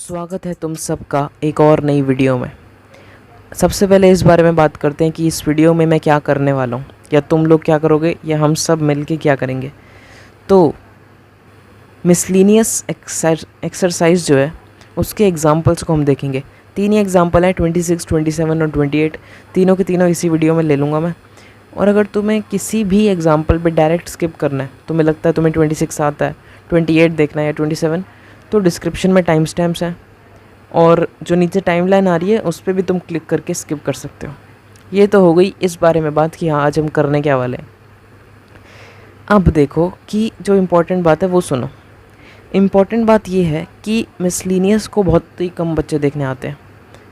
स्वागत है तुम सबका एक और नई वीडियो में। सबसे पहले इस बारे में बात करते हैं कि इस वीडियो में मैं क्या करने वाला हूँ, या तुम लोग क्या करोगे, या हम सब मिलके क्या करेंगे। तो मिसलीनियस एक्सरसाइज जो है उसके एग्जांपल्स को हम देखेंगे। तीन ही एग्जांपल हैं, 26, 27 और 28। तीनों के तीनों इसी वीडियो में ले लूँगा मैं। और अगर तुम्हें किसी भी एग्जांपल पे डायरेक्ट स्किप करना है, तुम्हें लगता है तुम्हें 26 आता है, 28 देखना है या 27, तो डिस्क्रिप्शन में टाइम स्टैम्प्स हैं और जो नीचे टाइमलाइन आ रही है उस पर भी तुम क्लिक करके स्किप कर सकते हो। ये तो हो गई इस बारे में बात कि हाँ आज हम करने क्या वाले हैं। अब देखो कि जो इम्पोर्टेंट बात है वो सुनो। इम्पोर्टेंट बात ये है कि मिसलीनियस को बहुत ही कम बच्चे देखने आते हैं।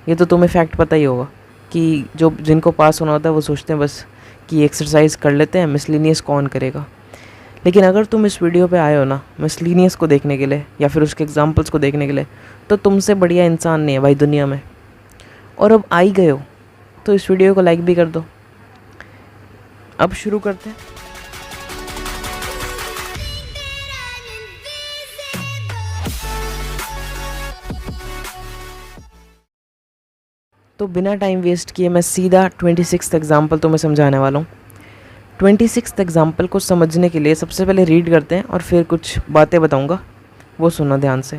ये तो तुम्हें फैक्ट पता ही होगा कि जो जिनको पास होना होता है वो सोचते हैं बस कि एक्सरसाइज कर लेते हैं, मिसलीनियस कौन करेगा। लेकिन अगर तुम इस वीडियो पे आए हो ना मिसलीनियस को देखने के लिए या फिर उसके एग्जांपल्स को देखने के लिए, तो तुमसे बढ़िया इंसान नहीं है भाई दुनिया में। और अब आ ही गए हो तो इस वीडियो को लाइक भी कर दो। अब शुरू करते हैं। तो बिना टाइम वेस्ट किए मैं सीधा 26 एग्जाम्पल तुम्हें समझाने वाला हूँ। 26 एग्जाम्पल को समझने के लिए सबसे पहले रीड करते हैं और फिर कुछ बातें बताऊँगा, वो सुनना ध्यान से।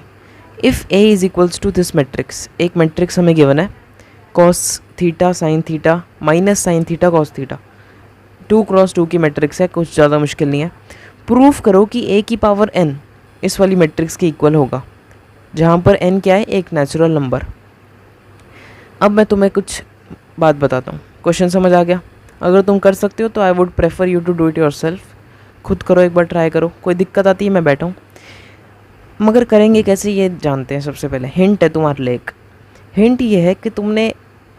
If A is equals to this matrix, एक मैट्रिक्स हमें गिवन है, cos theta sine theta minus sine theta cos theta, 2x2 की मैट्रिक्स है, कुछ ज़्यादा मुश्किल नहीं है। प्रूफ करो कि ए की पावर n इस वाली मैट्रिक्स के इक्वल होगा, जहाँ पर n क्या है, एक नेचुरल नंबर। अब मैं तुम्हें कुछ बात बताता हूँ। क्वेश्चन समझ आ गया? अगर तुम कर सकते हो तो I would prefer you to do it yourself. खुद करो, एक बार ट्राई करो। कोई दिक्कत आती है मैं बैठा हूँ, मगर करेंगे कैसे ये जानते हैं। सबसे पहले हिंट है तुम्हारे लिए। एक हिंट ये है कि तुमने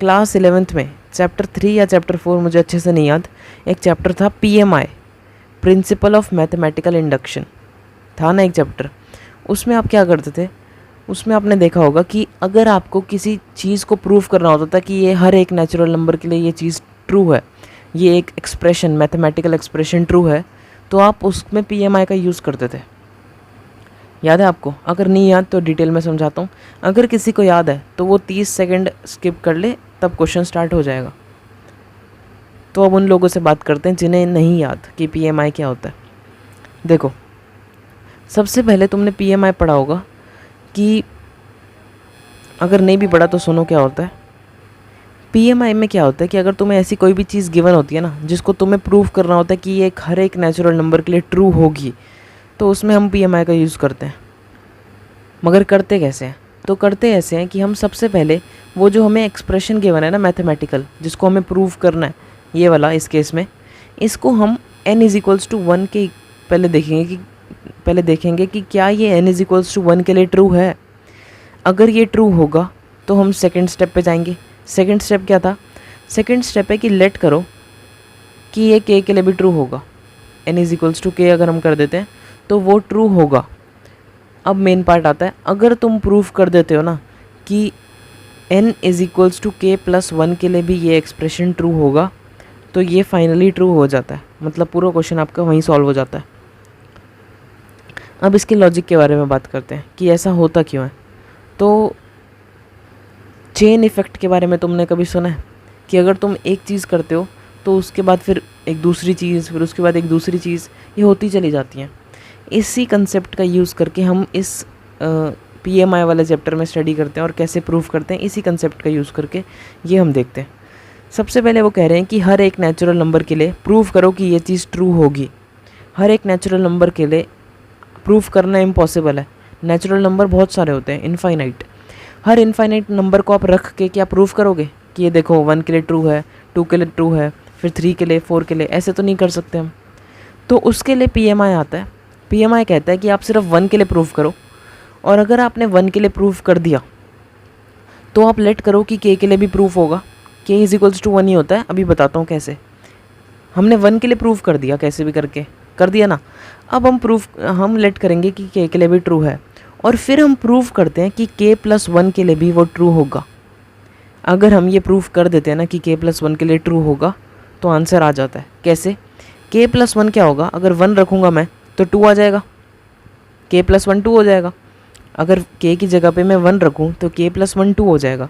क्लास 11th में चैप्टर 3 या चैप्टर 4, मुझे अच्छे से नहीं याद, एक चैप्टर था PMI, principle of mathematical induction, था ना एक चैप्टर। उसमें आप क्या करते थे, उसमें आपने देखा होगा कि अगर आपको किसी चीज़ को प्रूफ करना होता था कि ये हर एक नेचुरल नंबर के लिए ये चीज़ ट्रू है, ये एक एक्सप्रेशन, मैथमेटिकल एक्सप्रेशन ट्रू है, तो आप उसमें PMI का यूज़ करते थे। याद है आपको? अगर नहीं याद तो डिटेल में समझाता हूँ। अगर किसी को याद है तो वो 30 सेकंड स्किप कर ले, तब क्वेश्चन स्टार्ट हो जाएगा। तो अब उन लोगों से बात करते हैं जिन्हें नहीं याद कि PMI क्या होता है। देखो, सबसे पहले तुमने PMI पढ़ा होगा कि, अगर नहीं भी पढ़ा तो सुनो क्या होता है। PMI में क्या होता है कि अगर तुम्हें ऐसी कोई भी चीज़ गिवन होती है ना, जिसको तुम्हें प्रूफ करना होता है कि ये हर एक नेचुरल नंबर के लिए ट्रू होगी, तो उसमें हम PMI का यूज़ करते हैं। मगर करते कैसे हैं? तो करते ऐसे हैं कि हम सबसे पहले वो जो हमें एक्सप्रेशन गिवन है ना मैथमेटिकल, जिसको हमें प्रूफ करना है, ये वाला इस केस में, इसको हम n इज़ इक्वल्स टू 1 के पहले देखेंगे कि क्या ये n इज़ इक्वल्स टू 1 के लिए ट्रू है। अगर ये ट्रू होगा तो हम सेकेंड स्टेप पे जाएंगे। सेकेंड स्टेप क्या था? सेकेंड स्टेप है कि लेट करो कि ये k के लिए भी ट्रू होगा। n is equals to k अगर हम कर देते हैं तो वो ट्रू होगा। अब मेन पार्ट आता है, अगर तुम प्रूफ कर देते हो ना कि n is equals to k plus 1 के लिए भी ये एक्सप्रेशन ट्रू होगा, तो ये फाइनली ट्रू हो जाता है, मतलब पूरा क्वेश्चन आपका वहीं सॉल्व हो जाता है। अब इसके लॉजिक के बारे में बात करते हैं कि ऐसा होता क्यों है। तो चेन इफ़ेक्ट के बारे में तुमने कभी सुना है कि अगर तुम एक चीज़ करते हो तो उसके बाद फिर एक दूसरी चीज़, फिर उसके बाद एक दूसरी चीज़, ये होती चली जाती हैं। इसी कंसेप्ट का यूज़ करके हम इस PMI वाले चैप्टर में स्टडी करते हैं और कैसे प्रूफ करते हैं, इसी कंसेप्ट का यूज़ करके ये हम देखते हैं। सबसे पहले वो कह रहे हैं कि हर एक नेचुरल नंबर के लिए प्रूफ करो कि ये चीज़ ट्रू होगी। हर एक नेचुरल नंबर के लिए प्रूफ करना इम्पॉसिबल है। नेचुरल नंबर बहुत सारे होते हैं, इनफाइनाइट। हर इनफाइनाइट नंबर को आप रख के क्या प्रूफ करोगे कि ये देखो 1 के लिए ट्रू है, 2 के लिए ट्रू है, फिर 3 के लिए, 4 के लिए? ऐसे तो नहीं कर सकते हम। तो उसके लिए PMI आता है। PMI कहता है कि आप सिर्फ 1 के लिए प्रूफ करो, और अगर आपने 1 के लिए प्रूफ कर दिया तो आप लेट करो कि k के लिए भी प्रूफ होगा। k इज इक्वल्स टू 1 ही होता है। अभी बताता हूँ कैसे। हमने 1 के लिए प्रूफ कर दिया, कैसे भी करके कर दिया ना। अब हम लेट करेंगे कि k के लिए भी ट्रू है, और फिर हम प्रूफ करते हैं कि k प्लस 1 के लिए भी वो ट्रू होगा। अगर हम ये प्रूफ कर देते हैं ना कि k प्लस 1 के लिए ट्रू होगा, तो आंसर आ जाता है। कैसे? k प्लस 1 क्या होगा, अगर 1 रखूँगा मैं तो 2 आ जाएगा, k प्लस 1 2 हो जाएगा। अगर k की जगह पे मैं 1 रखूँ तो k+1 2 हो जाएगा।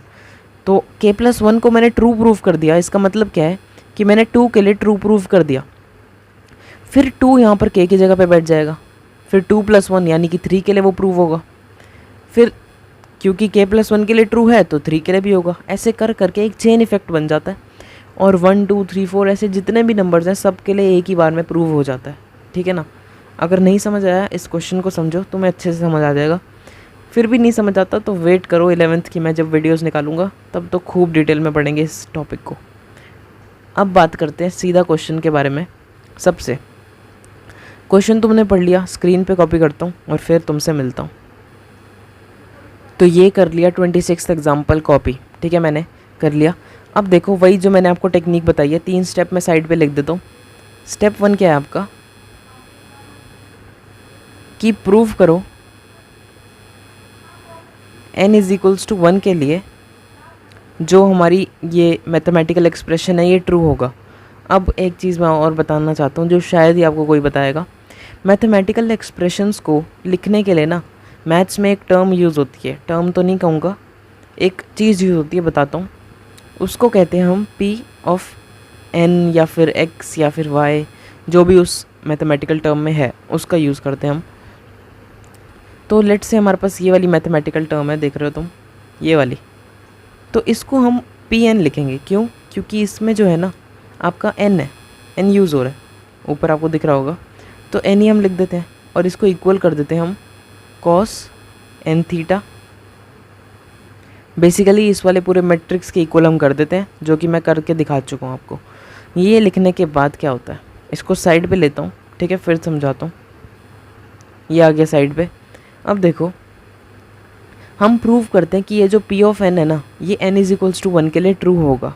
तो k+1 को मैंने ट्रू प्रूव कर दिया। इसका मतलब क्या है कि मैंने 2 के लिए ट्रू प्रूव कर दिया। फिर 2 यहाँ पर k की जगह पे बैठ जाएगा, फिर 2+1 यानी कि 3 के लिए वो प्रूव होगा। फिर क्योंकि k+1 के लिए ट्रू है तो 3 के लिए भी होगा। ऐसे कर करके एक चेन इफेक्ट बन जाता है और 1 2 3 4 ऐसे जितने भी नंबर्स हैं सब के लिए एक ही बार में प्रूव हो जाता है। ठीक है ना। अगर नहीं समझ आया इस क्वेश्चन को समझो, तुम्हें अच्छे से समझ आ जाएगा। फिर भी नहीं समझ आता तो वेट करो 11th की मैं जब वीडियोस निकालूंगा, तब तो खूब डिटेल में पढ़ेंगे इस टॉपिक को। अब बात करते हैं सीधा क्वेश्चन के बारे में। सबसे क्वेश्चन तुमने पढ़ लिया, स्क्रीन पे कॉपी करता हूँ और फिर तुमसे मिलता हूँ। तो ये कर लिया 26th एग्जाम्पल कॉपी। ठीक है, मैंने कर लिया। अब देखो वही जो मैंने आपको टेक्निक बताई है, 3 स्टेप मैं साइड पे लिख देता हूँ। स्टेप 1 क्या है आपका कि प्रूव करो n = 1 के लिए जो हमारी ये मैथमेटिकल एक्सप्रेशन है ये ट्रू होगा। अब एक चीज़ मैं और बताना चाहता हूँ जो शायद ही आपको कोई बताएगा। मैथमेटिकल एक्सप्रेशंस को लिखने के लिए ना मैथ्स में एक टर्म यूज़ होती है, टर्म तो नहीं कहूँगा, एक चीज़ यूज़ होती है, बताता हूँ। उसको कहते हैं हम p(n) या फिर x या फिर y, जो भी उस मैथमेटिकल टर्म में है उसका यूज़ करते हैं हम। तो लेट से हमारे पास ये वाली मैथमेटिकल टर्म है, देख रहे हो तुम, ये वाली। तो इसको हम pn लिखेंगे। क्यों? क्योंकि इसमें जो है ना आपका n है, n यूज़ हो रहा है, ऊपर आपको दिख रहा होगा। तो n ही हम लिख देते हैं और इसको इक्वल कर देते हैं हम cos n थीटा। बेसिकली इस वाले पूरे मैट्रिक्स के इक्वल हम कर देते हैं, जो कि मैं करके दिखा चुका हूँ आपको। ये लिखने के बाद क्या होता है, इसको साइड पे लेता हूँ। ठीक है, फिर समझाता हूँ। ये आ गया साइड पे। अब देखो हम प्रूव करते हैं कि ये जो p(n) है ना ये n = 1 के लिए ट्रू होगा।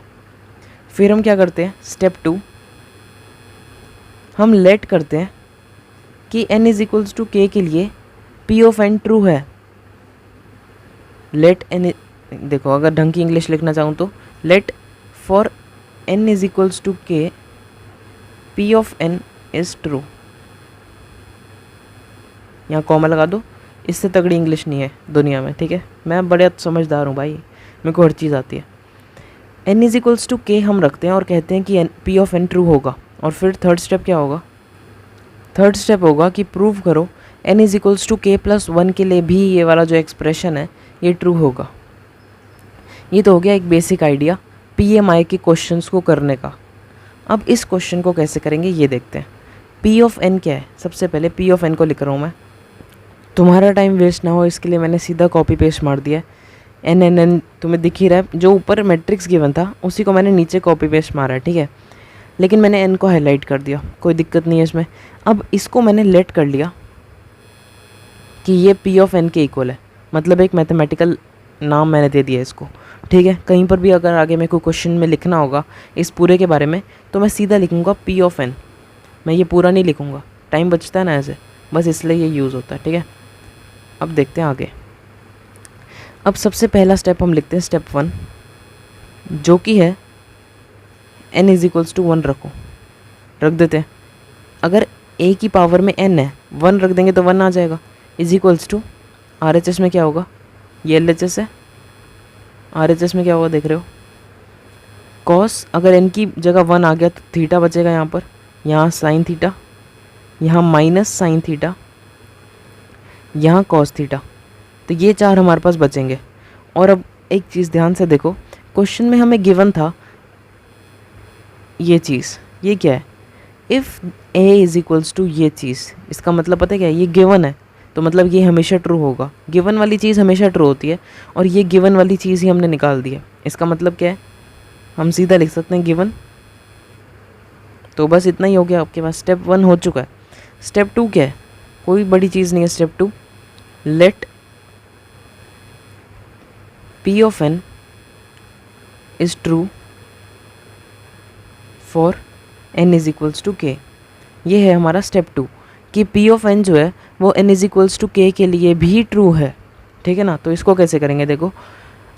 फिर हम क्या करते हैं, स्टेप 2 हम लेट करते हैं कि n = k के लिए p(n) ट्रू है। लेट n, देखो अगर ढंग की इंग्लिश लिखना चाहूँ तो let for n = k p(n) is true. यहाँ कॉमा लगा दो, इससे तगड़ी इंग्लिश नहीं है दुनिया में। ठीक है, मैं बड़े समझदार हूँ भाई, मेरे को हर चीज़ आती है। n = k हम रखते हैं और कहते हैं कि p(n) ट्रू होगा। और फिर थर्ड स्टेप क्या होगा, थर्ड स्टेप होगा कि प्रूव करो n = k+1 के लिए भी ये वाला जो एक्सप्रेशन है ये ट्रू होगा। ये तो हो गया एक बेसिक आइडिया PMI के क्वेश्चंस को करने का। अब इस क्वेश्चन को कैसे करेंगे ये देखते हैं। p(n) क्या है, सबसे पहले p(n) को लिख रहा हूँ मैं, तुम्हारा टाइम वेस्ट ना हो इसके लिए मैंने सीधा कॉपी पेस्ट मार दिया है। n तुम्हें दिख ही रहा है, जो ऊपर मैट्रिक्स गिवन था उसी को मैंने नीचे कॉपी पेस्ट मारा है। ठीक है, लेकिन मैंने n को हाईलाइट कर दिया, कोई दिक्कत नहीं है इसमें। अब इसको मैंने लेट कर लिया कि ये p(n) के इक्वल है, मतलब एक मैथमेटिकल नाम मैंने दे दिया इसको। ठीक है, कहीं पर भी अगर आगे मेरे को क्वेश्चन में लिखना होगा इस पूरे के बारे में तो मैं सीधा लिखूँगा p(n), मैं ये पूरा नहीं लिखूँगा, टाइम बचता है ना ऐसे, बस इसलिए ये यूज़ होता है। ठीक है, अब देखते हैं आगे। अब सबसे पहला स्टेप हम लिखते हैं स्टेप 1, जो कि है n = 1 रख देते हैं। अगर a की पावर में n है, 1 रख देंगे तो 1 आ जाएगा। = RHS में क्या होगा, ये LHS है, RHS में क्या होगा देख रहे हो, cos, अगर n की जगह 1 आ गया तो थीटा बचेगा यहाँ पर, यहाँ साइन थीटा, यहाँ माइनस साइन थीटा, यहाँ कॉस थीटा। तो ये 4 हमारे पास बचेंगे। और अब एक चीज़ ध्यान से देखो, क्वेश्चन में हमें गिवन था ये चीज़, ये क्या है, इफ़ a = ये चीज़, इसका मतलब पता है क्या है, ये गिवन है तो मतलब ये हमेशा ट्रू होगा। गिवन वाली चीज़ हमेशा ट्रू होती है और ये गिवन वाली चीज़ ही हमने निकाल दी है। इसका मतलब क्या है, हम सीधा लिख सकते हैं गिवन। तो बस इतना ही हो गया आपके पास, स्टेप 1 हो चुका है। स्टेप 2 क्या है, कोई बड़ी चीज़ नहीं है। Step 2, let p(n) is true for n = k। ये है हमारा स्टेप 2 कि p(n) जो है वो n = k के लिए भी ट्रू है। ठीक है ना। तो इसको कैसे करेंगे, देखो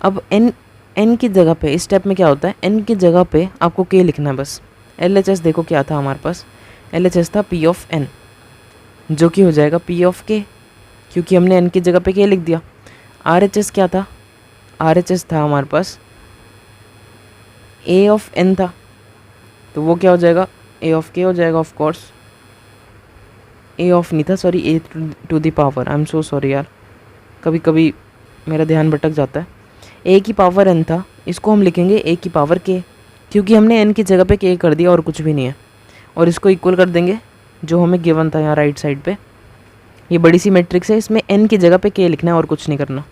अब n की जगह पे, इस स्टेप में क्या होता है, n की जगह पे आपको k लिखना है बस। LHS देखो क्या था हमारे पास, LHS था p(n), जो कि हो जाएगा p(k), क्योंकि हमने n की जगह पे k लिख दिया। RHS क्या था? RHS था हमारे पास A ऑफ n था, तो वो क्या हो जाएगा? A ऑफ k हो जाएगा ऑफ कोर्स। A ऑफ नहीं था, sorry, A to the power, I am so sorry यार, कभी कभी मेरा ध्यान भटक जाता है। A की पावर n था, इसको हम लिखेंगे A की पावर k, क्योंकि हमने n की जगह पे k कर दिया और कुछ भी नहीं है। और इसको इक्वल कर देंगे जो हमें गिवन था यहाँ राइट साइड पे। ये बड़ी सी मैट्रिक्स है, इसमें n की जगह पे k लिखना है और कुछ नहीं करना।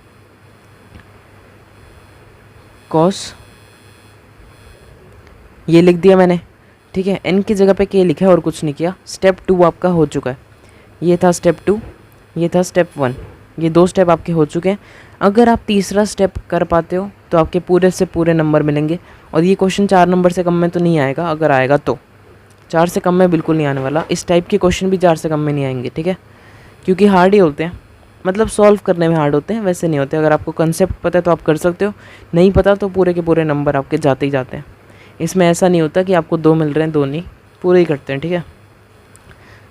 कॉस ये लिख दिया मैंने, ठीक है, n की जगह पे k लिखा है और कुछ नहीं किया। स्टेप 2 आपका हो चुका है। ये था स्टेप 2, ये था स्टेप 1, ये 2 स्टेप आपके हो चुके हैं। अगर आप तीसरा स्टेप कर पाते हो तो आपके पूरे से पूरे नंबर मिलेंगे। और ये क्वेश्चन 4 नंबर से कम में तो नहीं आएगा, अगर आएगा तो 4 से कम में बिल्कुल नहीं आने वाला। इस टाइप के क्वेश्चन भी 4 से कम में नहीं आएंगे, ठीक है, क्योंकि हार्ड ही होते हैं, मतलब सॉल्व करने में हार्ड होते हैं, वैसे नहीं होते। अगर आपको कंसेप्ट पता है तो आप कर सकते हो, नहीं पता तो पूरे के पूरे नंबर आपके जाते ही जाते हैं। इसमें ऐसा नहीं होता कि आपको 2 मिल रहे हैं, 2 नहीं, पूरे ही करते हैं, ठीक है।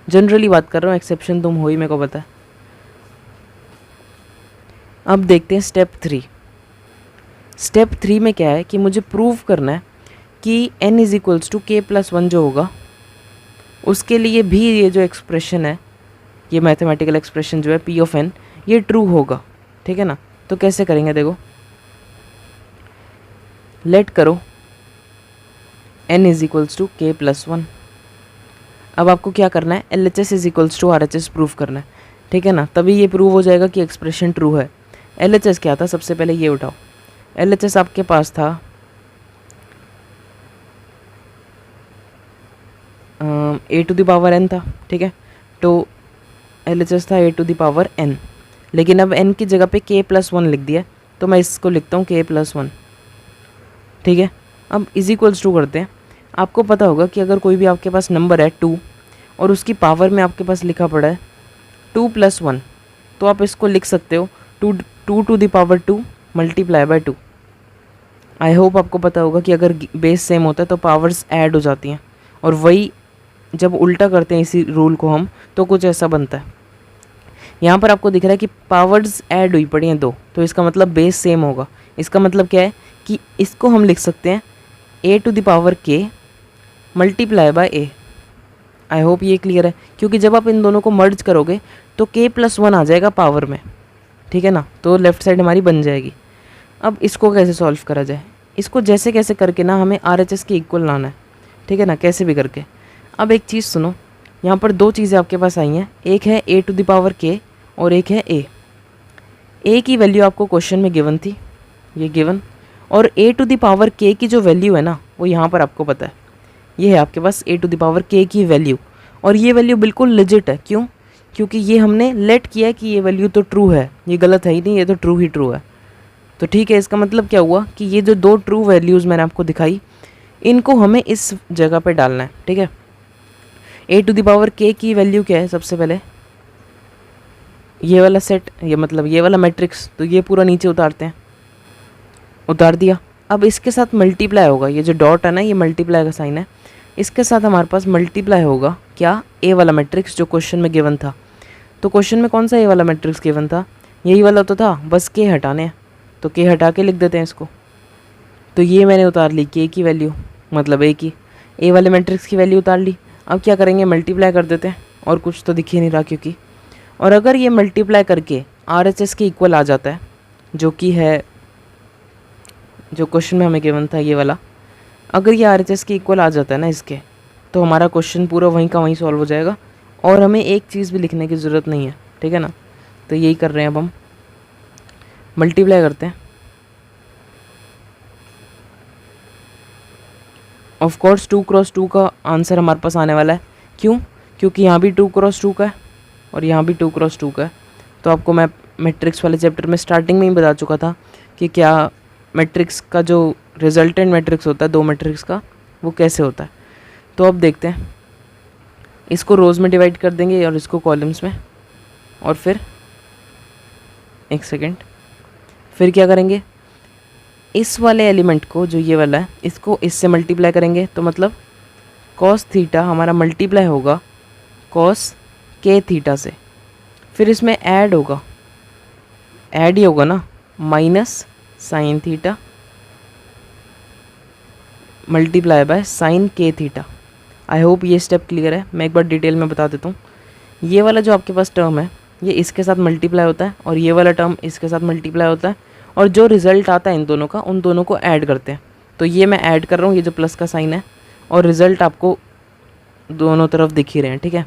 जनरली बात कर रहा हूँ, एक्सेप्शन तुम हो ही, मेरे को पता है। अब देखते हैं स्टेप 3। स्टेप 3 में क्या है कि मुझे प्रूव करना है कि n is equals to k plus 1 जो होगा, उसके लिए भी ये जो एक्सप्रेशन है, ये मैथमेटिकल एक्सप्रेशन जो है p ऑफ n, ये ट्रू होगा, ठीक है ना। तो कैसे करेंगे, देखो, लेट करो n is equals to k plus 1। अब आपको क्या करना है, LHS is equals to RHS prove करना है, ठीक है ना। तभी ये प्रूव हो जाएगा कि एक्सप्रेशन ट्रू है। LHS क्या था, सबसे पहले ये उठाओ। LHS आपके पास था a to the power n था, ठीक है, तो LHS था a to the power n। लेकिन अब n की जगह पे k प्लस 1 लिख दिया, तो मैं इसको लिखता हूँ k प्लस 1, ठीक है। अब इज इक्वल्स टू करते हैं। आपको पता होगा कि अगर कोई भी आपके पास नंबर है 2 और उसकी पावर में आपके पास लिखा पड़ा है 2 प्लस 1, तो आप इसको लिख सकते हो 2 to the power 2 multiply by 2। I hope आपको पता होगा कि अगर बेस सेम होता है तो पावर्स ऐड हो जाती हैं, और वही जब उल्टा करते हैं इसी रूल को हम, तो कुछ ऐसा बनता है। यहाँ पर आपको दिख रहा है कि पावर्स ऐड हुई पड़ी हैं 2, तो इसका मतलब बेस सेम होगा। इसका मतलब क्या है कि इसको हम लिख सकते हैं a to the power k multiply by a। I hope ये क्लियर है, क्योंकि जब आप इन दोनों को मर्ज करोगे तो k प्लस 1 आ जाएगा पावर में, ठीक है ना, तो लेफ्ट साइड हमारी बन जाएगी। अब इसको कैसे सॉल्व करा जाए, इसको जैसे कैसे करके ना हमें RHS के इक्वल लाना है, ठीक है ना, कैसे भी करके। अब एक चीज़ सुनो, यहाँ पर 2 चीज़ें आपके पास आई हैं, एक है a to the power k और एक है a की वैल्यू आपको क्वेश्चन में गिवन थी, ये गिवन, और a to the power k की जो वैल्यू है ना, वो यहाँ पर आपको पता है, ये है आपके पास a to the power k की वैल्यू। और ये वैल्यू बिल्कुल लेजिट है, क्यों? क्योंकि ये हमने लेट किया कि ये वैल्यू तो ट्रू है, ये गलत है ही नहीं, ये तो ट्रू ही ट्रू है। तो ठीक है, इसका मतलब क्या हुआ कि ये जो 2 ट्रू वैल्यूज़ मैंने आपको दिखाई, इनको हमें इस जगह पे डालना है, ठीक है। a to the power k की वैल्यू क्या है, सबसे पहले ये वाला सेट, ये मतलब ये वाला मैट्रिक्स, तो ये पूरा नीचे उतारते हैं, उतार दिया। अब इसके साथ मल्टीप्लाई होगा, ये जो डॉट है ना, ये मल्टीप्लाई का साइन है, इसके साथ हमारे पास मल्टीप्लाई होगा क्या, ए वाला मैट्रिक्स जो क्वेश्चन में गिवन था। तो क्वेश्चन में कौन सा ए वाला मैट्रिक्स गिवन था, यही वाला तो था, बस के हटाने हैं, तो के हटा के लिख देते हैं इसको। तो ये मैंने उतार ली के की वैल्यू, मतलब ए की, ए वाले मैट्रिक्स की वैल्यू उतार ली। अब क्या करेंगे, मल्टीप्लाई कर देते हैं, और कुछ तो दिख ही नहीं रहा क्योंकि। और अगर ये मल्टीप्लाई करके RHS के इक्वल आ जाता है, जो कि है जो क्वेश्चन में हमें गिवन था ये वाला, अगर ये RHS के इक्वल आ जाता है ना इसके, तो हमारा क्वेश्चन पूरा वहीं का वहीं सॉल्व हो जाएगा, और हमें एक चीज़ भी लिखने की ज़रूरत नहीं है, ठीक है ना। तो यही कर रहे हैं, अब हम मल्टीप्लाई करते हैं। ऑफ कोर्स 2 क्रॉस 2 का आंसर हमारे पास आने वाला है, क्यों? क्योंकि यहाँ भी 2 क्रॉस 2 का है और यहाँ भी 2 क्रॉस 2 का है। तो आपको मैं मैट्रिक्स वाले चैप्टर में स्टार्टिंग में ही बता चुका था कि क्या मैट्रिक्स का जो रिजल्टेंट मैट्रिक्स होता है 2 मैट्रिक्स का, वो कैसे होता है। तो अब देखते हैं, इसको रोज़ में डिवाइड कर देंगे और इसको कॉलम्स में, और फिर एक सेकेंड, फिर क्या करेंगे, इस वाले एलिमेंट को जो ये वाला है, इसको इससे मल्टीप्लाई करेंगे, तो मतलब कॉस थीटा हमारा मल्टीप्लाई होगा कॉस के थीटा से, फिर इसमें ऐड होगा ऐड ही होगा ना, minus sine theta multiply by sine के थीटा। आई होप ये स्टेप क्लियर है। मैं एक बार डिटेल में बता देता हूँ। ये वाला जो आपके पास टर्म है ये इसके साथ मल्टीप्लाई होता है और ये वाला टर्म इसके साथ मल्टीप्लाई होता है, और जो रिज़ल्ट आता है इन दोनों का, उन दोनों को ऐड करते हैं। तो ये मैं ऐड कर रहा हूँ, ये जो प्लस का साइन है, और रिज़ल्ट आपको दोनों तरफ दिख ही रहे हैं, ठीक है।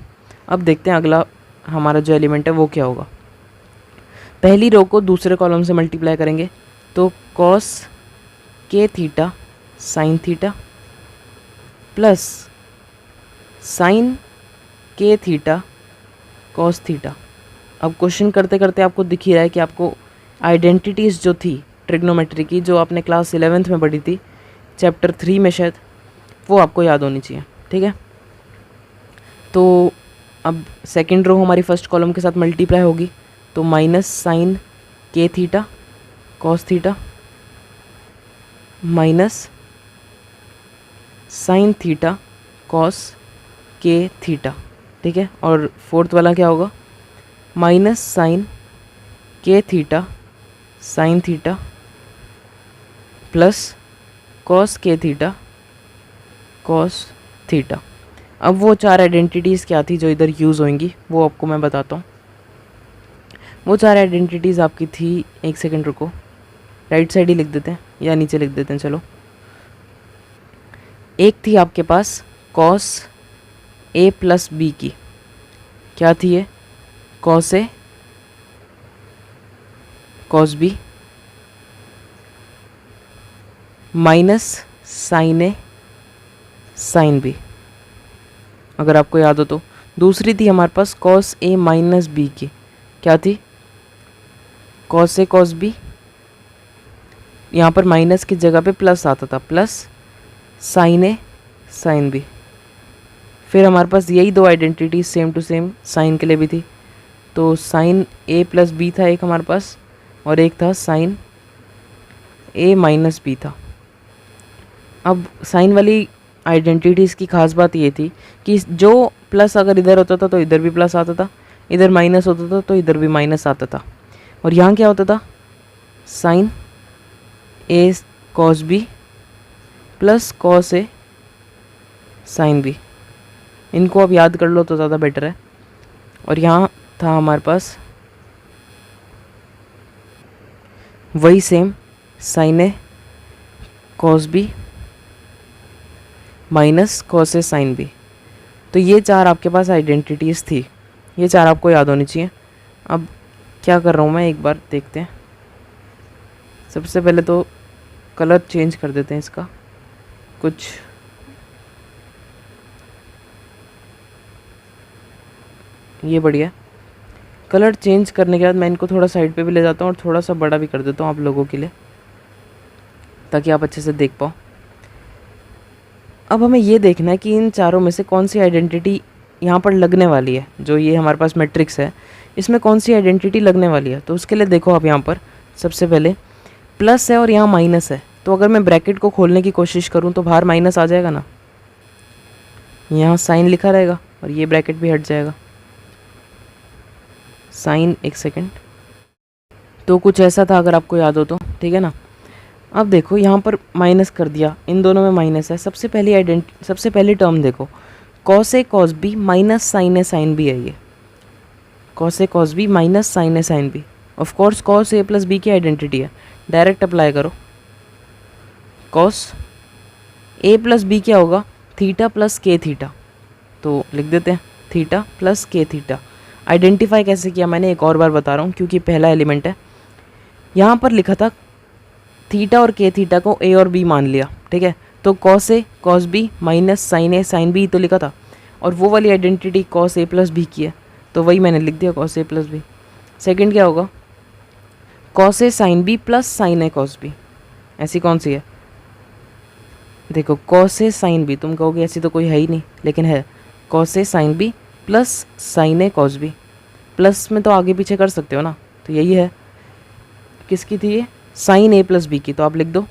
अब देखते हैं अगला हमारा जो एलिमेंट है वो क्या होगा। पहली रो को दूसरे कॉलम से मल्टीप्लाई करेंगे, तो कॉस के theta sine theta plus sign के थीटा कॉस थीटा। अब क्वेश्चन करते करते आपको दिख ही रहा है कि आपको आइडेंटिटीज़ जो थी ट्रिग्नोमेट्री की, जो आपने क्लास 11th में पढ़ी थी, चैप्टर 3 में शायद, वो आपको याद होनी चाहिए, ठीक है। तो अब सेकंड रो हमारी फर्स्ट कॉलम के साथ मल्टीप्लाई होगी, तो माइनस साइन के theta cos theta minus sine theta cos के थीटा, ठीक है। और फोर्थ वाला क्या होगा, माइनस साइन के theta sine theta plus cos के थीटा कॉस थीटा। अब वो चार आइडेंटिटीज़ क्या थी जो इधर यूज़ होंगी वो आपको मैं बताता हूँ। वो चार आइडेंटिटीज़ आपकी थी, एक सेकंड रुको, राइट साइड ही लिख देते हैं या नीचे लिख देते हैं, चलो। एक थी आपके पास कॉस ए प्लस बी की, क्या थी ये, cos A cos B minus sine A sine B, अगर आपको याद हो तो। दूसरी थी हमारे पास कॉस ए माइनस बी की, क्या थी, कॉस ए कॉस बी, यहाँ पर माइनस की जगह पे प्लस आता था, plus sine A sine B. फिर हमारे पास यही दो identity same to same sine के लिए भी थी, तो साइन ए प्लस बी था एक हमारे पास, और एक था साइन ए माइनस बी था। अब साइन वाली आइडेंटिटीज़ की खास बात ये थी कि जो प्लस अगर इधर होता था तो इधर भी प्लस आता था, इधर माइनस होता था तो इधर भी माइनस आता था। और यहाँ क्या होता था, sign A cos B plus cos A sine B. इनको अब याद कर लो तो ज़्यादा बेटर है। और यहाँ था हमारे पास वही same sign A cos B minus cos A sine B. तो ये चार आपके पास आइडेंटिटीज़ थी, ये चार आपको याद होनी चाहिए। अब क्या कर रहा हूँ मैं, एक बार देखते हैं। सबसे पहले तो कलर चेंज कर देते हैं इसका, कुछ ये बढ़िया। कलर चेंज करने के बाद मैं इनको थोड़ा साइड पे भी ले जाता हूँ और थोड़ा सा बड़ा भी कर देता हूँ आप लोगों के लिए, ताकि आप अच्छे से देख पाओ। अब हमें ये देखना है कि इन चारों में से कौन सी आइडेंटिटी यहाँ पर लगने वाली है। जो ये हमारे पास मैट्रिक्स है इसमें कौन सी आइडेंटिटी लगने वाली है। तो उसके लिए देखो आप यहाँ पर सबसे पहले प्लस है और यहाँ माइनस है, तो अगर मैं ब्रैकेट को खोलने की कोशिश करूँ तो बाहर माइनस आ जाएगा ना, यहाँ साइन लिखा रहेगा और ये ब्रैकेट भी हट जाएगा, साइन, एक सेकेंड। तो कुछ ऐसा था अगर आपको याद हो तो, ठीक है ना। अब देखो यहाँ पर माइनस कर दिया, इन दोनों में माइनस है। सबसे पहली टर्म देखो, cos A cos B minus sine A sine B है। ये cos A cos B minus sine A sine B, of course cos A plus B की आइडेंटिटी है, डायरेक्ट अप्लाई करो। कॉस ए प्लस बी क्या होगा, theta plus के theta, तो लिख देते हैं थीटा प्लस के थीटा। आइडेंटिफाई कैसे किया मैंने एक और बार बता रहा हूँ क्योंकि पहला एलिमेंट है। यहाँ पर लिखा था थीटा और के थीटा को ए और बी मान लिया, ठीक है। तो cos A cos B minus sine A sine B तो लिखा था, और वो वाली identity cos A plus B की है, तो वही मैंने लिख दिया cos A plus B. Second क्या होगा, cos A sine B plus sine A cos B. ऐसी कौन सी है, देखो कॉस ए साइन बी, तुम कहोगे ऐसी तो कोई है ही नहीं, लेकिन है cos A sine B plus sine A cos B. Plus में तो आगे पीछे कर सकते हो ना, तो यही है। किसकी थी ये, साइन ए प्लस बी की, तो आप लिख दो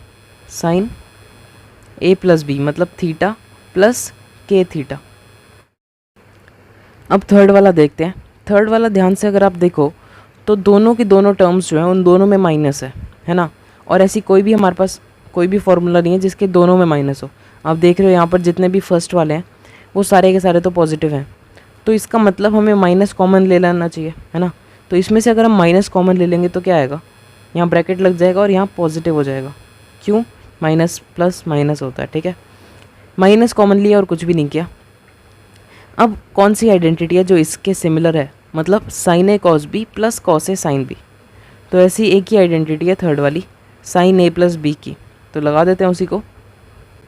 साइन ए प्लस बी, मतलब थीटा प्लस के थीटा। अब थर्ड वाला देखते हैं। थर्ड वाला ध्यान से अगर आप देखो तो दोनों की दोनों टर्म्स जो हैं उन दोनों में माइनस है ना। और ऐसी कोई भी हमारे पास कोई भी फॉर्मूला नहीं है जिसके दोनों में माइनस हो। आप देख रहे हो यहाँ पर जितने भी फर्स्ट वाले हैं वो सारे के सारे तो पॉजिटिव हैं, तो इसका मतलब हमें माइनस कॉमन ले लेना चाहिए, है ना। तो इसमें से अगर हम माइनस कॉमन ले लेंगे तो क्या आएगा, यहाँ ब्रैकेट लग जाएगा और यहाँ पॉजिटिव हो जाएगा। क्यों, माइनस प्लस माइनस होता है, ठीक है। माइनस कॉमन लिया और कुछ भी नहीं किया। अब कौन सी आइडेंटिटी है जो इसके सिमिलर है, मतलब sign A cos B plus cos A sine B. तो ऐसी एक ही आइडेंटिटी है थर्ड वाली, साइन ए प्लस बी की। तो लगा देते हैं उसी को।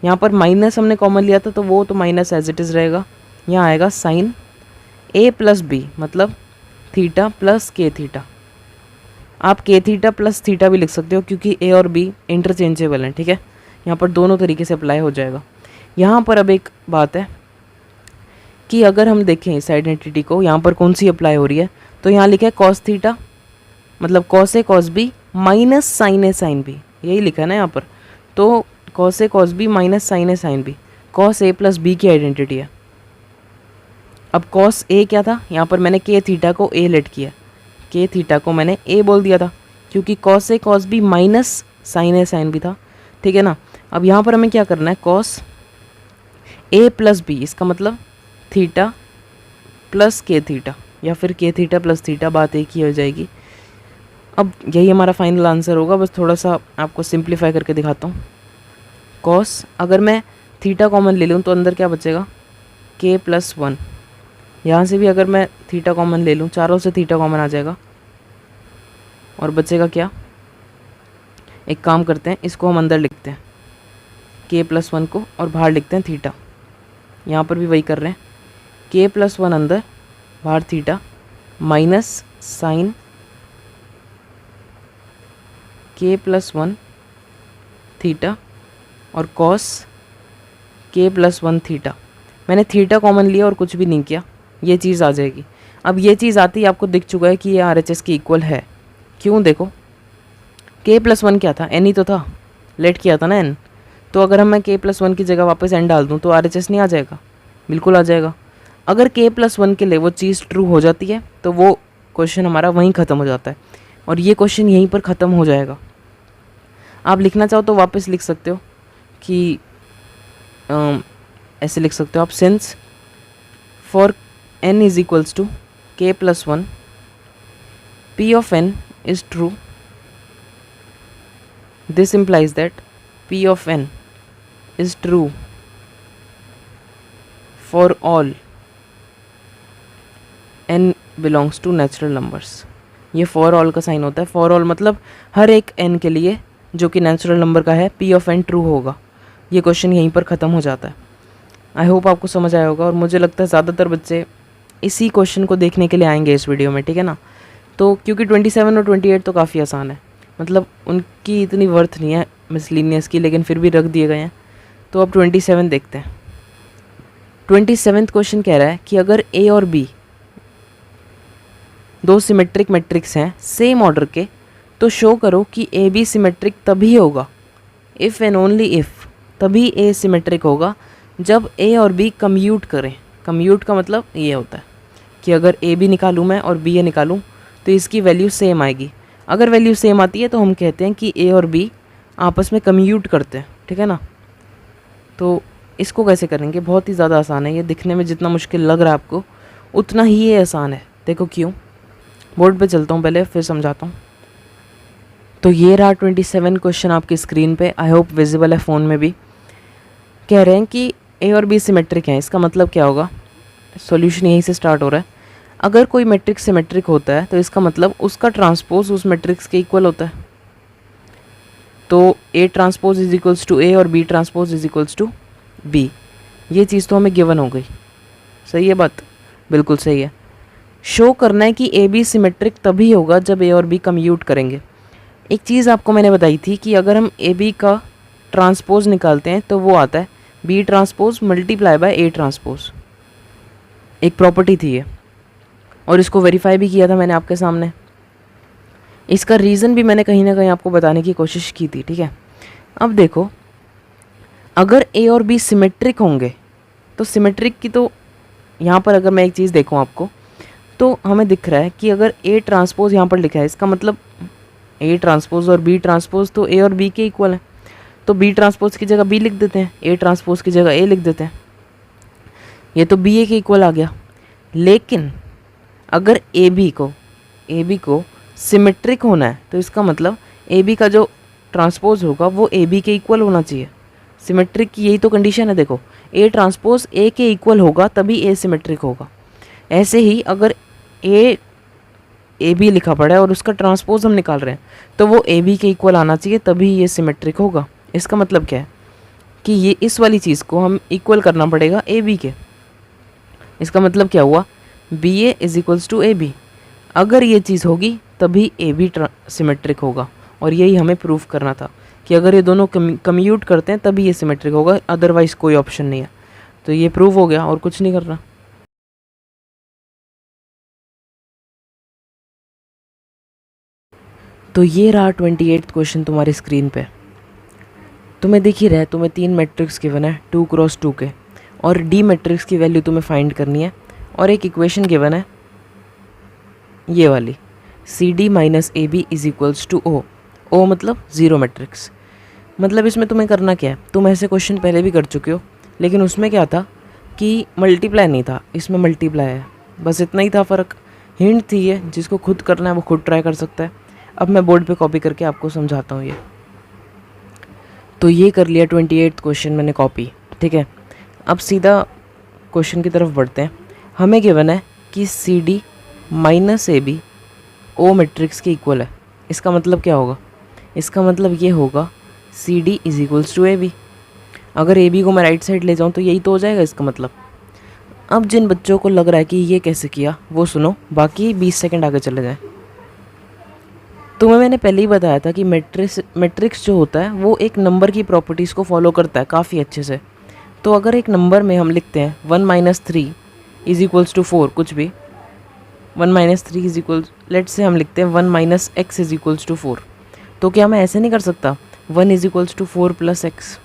यहाँ पर माइनस हमने कॉमन लिया था तो वो तो माइनस एज इट इज़ रहेगा। यहाँ आएगा साइन ए प्लस बी मतलब थीटा प्लस के थीटा। आप के थीटा प्लस थीटा भी लिख सकते हो क्योंकि ए और बी इंटरचेंजेबल हैं, ठीक है। यहाँ पर दोनों तरीके से अप्लाई हो जाएगा। यहाँ पर अब एक बात है कि अगर हम देखें इस आइडेंटिटी को यहाँ पर कौन सी अप्लाई हो रही है, तो यहाँ लिखा है कॉस थीटा मतलब cos A cos B minus sine A sine B, यही लिखा है ना यहाँ पर। तो cos A cos B minus sine A sine B cos A plus B की आइडेंटिटी है। अब कॉस ए क्या था, यहाँ पर मैंने के थीटा को ए लेट किया, के थीटा को मैंने ए बोल दिया था क्योंकि cos A cos B minus sine A sine B था, ठीक है ना। अब यहाँ पर हमें क्या करना है, कॉस ए प्लस बी, इसका मतलब थीटा प्लस के थीटा या फिर के थीटा प्लस थीटा, बात एक ही हो जाएगी। अब यही हमारा फाइनल आंसर होगा, बस थोड़ा सा आपको सिंप्लीफाई करके दिखाता हूँ। कॉस अगर मैं थीटा कॉमन ले लूँ तो अंदर क्या बचेगा, के प्लस वन। यहाँ से भी अगर मैं थीटा कॉमन ले लूँ, चारों से थीटा कॉमन आ जाएगा और बचेगा क्या, एक काम करते हैं इसको हम अंदर लिखते हैं के प्लस वन को और बाहर लिखते हैं थीटा। यहाँ पर भी वही कर रहे हैं, के प्लस वन अंदर बाहर थीटा माइनस साइन के प्लस वन थीटा और कॉस के प्लस वन थीटा। मैंने थीटा कॉमन लिया और कुछ भी नहीं किया, ये चीज़ आ जाएगी। अब ये चीज़ आती ही आपको दिख चुका है कि ये RHS के इक्वल है। क्यों, देखो के प्लस वन क्या था, एन ही तो था, लेट किया था ना एन। तो अगर हम मैं के प्लस वन की जगह वापस एन डाल दूँ तो RHS नहीं आ जाएगा, बिल्कुल आ जाएगा। अगर के प्लस वन के लिए वो चीज़ ट्रू हो जाती है तो वो क्वेश्चन हमारा वहीं ख़त्म हो जाता है और ये क्वेश्चन यहीं पर ख़त्म हो जाएगा। आप लिखना चाहो तो वापस लिख सकते हो कि ऐसे लिख सकते हो आप, since for n is equals to k plus one p of n is true, this implies that p of n is true for all n belongs to natural numbers। ये for all का sign होता है। for all मतलब हर एक n के लिए जो कि नेचुरल नंबर का है p of n ट्रू होगा। ये क्वेश्चन यहीं पर ख़त्म हो जाता है। आई होप आपको समझ आया होगा और मुझे लगता है ज़्यादातर बच्चे इसी क्वेश्चन को देखने के लिए आएंगे इस वीडियो में, ठीक है ना। तो क्योंकि 27 और 28 तो काफ़ी आसान है, मतलब उनकी इतनी वर्थ नहीं है मिसलिनियस की, लेकिन फिर भी रख दिए गए हैं। तो अब 27 देखते हैं। 27वां क्वेश्चन कह रहा है कि अगर ए और बी दो सिमेट्रिक मैट्रिक्स हैं सेम ऑर्डर के, तो शो करो कि ए बी सिमेट्रिक तभी होगा, इफ़ एंड ओनली इफ़, तभी ए सिमेट्रिक होगा जब ए और बी कम्यूट करें। कम्यूट का मतलब ये होता है कि अगर ए बी निकालूँ मैं और बी ए निकालूँ तो इसकी वैल्यू सेम आएगी। अगर वैल्यू सेम आती है तो हम कहते हैं कि ए और बी आपस में कम्यूट करते हैं, ठीक है ना। तो इसको कैसे करेंगे, बहुत ही ज़्यादा आसान है। ये दिखने में जितना मुश्किल लग रहा है आपको उतना ही ये आसान है। देखो क्यों, बोर्ड पे चलता हूँ पहले फिर समझाता हूँ। तो ये रहा 27 क्वेश्चन आपकी स्क्रीन पे, आई होप विजिबल है फ़ोन में भी। कह रहे हैं कि ए और बी सिमेट्रिक हैं, इसका मतलब क्या होगा, सॉल्यूशन यहीं से स्टार्ट हो रहा है। अगर कोई मैट्रिक्स सिमेट्रिक होता है तो इसका मतलब उसका ट्रांसपोज उस मैट्रिक्स के इक्वल होता है। तो A transpose is equals to A और B transpose is equals to B. ये चीज़ तो हमें गिवन हो गई, सही है बात, बिल्कुल सही है। शो करना है कि ए बी सिमेट्रिक तभी होगा जब ए और बी कम्यूट करेंगे। एक चीज़ आपको मैंने बताई थी कि अगर हम ए बी का ट्रांसपोज निकालते हैं तो वो आता है B transpose multiply by A transpose. एक प्रॉपर्टी थी ये और इसको वेरीफाई भी किया था मैंने आपके सामने। इसका रीज़न भी मैंने कहीं ना कहीं आपको बताने की कोशिश की थी, ठीक है। अब देखो, अगर ए और बी सिमेट्रिक होंगे तो सिमेट्रिक की तो यहाँ पर अगर मैं एक चीज़ देखूँ आपको, तो हमें दिख रहा है कि अगर ए ट्रांसपोज यहाँ पर लिखा है, इसका मतलब ए ट्रांसपोज और बी ट्रांसपोज तो ए और बी के इक्वल है, तो बी ट्रांसपोज की जगह बी लिख देते हैं, ए ट्रांसपोज की जगह ए लिख देते हैं। ये तो बी ए के इक्वल आ गया। लेकिन अगर ए बी को सिमेट्रिक होना है तो इसका मतलब ए बी का जो ट्रांसपोज होगा वो ए बी के इक्वल होना चाहिए। सिमेट्रिक की यही तो कंडीशन है। देखो, ए ट्रांसपोज ए के इक्वल होगा तभी ए सिमेट्रिक होगा। ऐसे ही अगर ए बी लिखा पड़ा है और उसका ट्रांसपोज हम निकाल रहे हैं तो वो ए बी के इक्वल आना चाहिए तभी ये सिमेट्रिक होगा। इसका मतलब क्या है कि ये इस वाली चीज़ को हम इक्वल करना पड़ेगा ए बी के। इसका मतलब क्या हुआ, B A is equals to A B. अगर ये चीज़ होगी तभी ए बी सिमेट्रिक होगा, और यही हमें प्रूफ करना था कि अगर ये दोनों कम्यूट करते हैं तभी ये सिमेट्रिक होगा, अदरवाइज़ कोई ऑप्शन नहीं है। तो ये प्रूव हो गया और कुछ नहीं करना। तो ये रहा 28 क्वेश्चन तुम्हारी स्क्रीन पे। तुम्हें दिख ही रहा है, तुम्हें 3 मैट्रिक्स गिवन है 2 क्रॉस 2 के, और डी मैट्रिक्स की वैल्यू तुम्हें फाइंड करनी है, और एक इक्वेशन गिवन है ये वाली, C D minus A B is equals to O. O मतलब ज़ीरो मैट्रिक्स। मतलब इसमें तुम्हें करना क्या है, तुम ऐसे क्वेश्चन पहले भी कर चुके हो, लेकिन उसमें क्या था कि मल्टीप्लाई नहीं था, इसमें मल्टीप्लाई है। बस इतना ही था फ़र्क। हिंट थी ये, जिसको खुद करना है वो खुद ट्राई कर सकता है। अब मैं बोर्ड पे कॉपी करके आपको समझाता हूँ ये। तो ये कर लिया 28 क्वेश्चन मैंने कॉपी, ठीक है। अब सीधा क्वेश्चन की तरफ बढ़ते हैं। हमें गिवन है कि C D minus A B O matrix के इक्वल है। इसका मतलब क्या होगा, इसका मतलब ये होगा C D is equals to A B. अगर ए बी को मैं राइट साइड ले जाऊँ तो यही तो हो जाएगा इसका मतलब। अब जिन बच्चों को लग रहा है कि ये कैसे किया वो सुनो, बाकी 20 सेकंड आगे चले जाएं। तुम्हें मैंने पहले ही बताया था कि मैट्रिक्स जो होता है वो एक नंबर की प्रॉपर्टीज़ को फॉलो करता है काफ़ी अच्छे से। तो अगर एक नंबर में हम लिखते हैं 1 माइनस 3 इज इक्वल्स टू 4, कुछ भी 1 माइनस 3 इज इक्वल्स, लेट से हम लिखते हैं 1 minus x is equals to 4, तो क्या मैं ऐसे नहीं कर सकता 1 is equals to 4 plus x?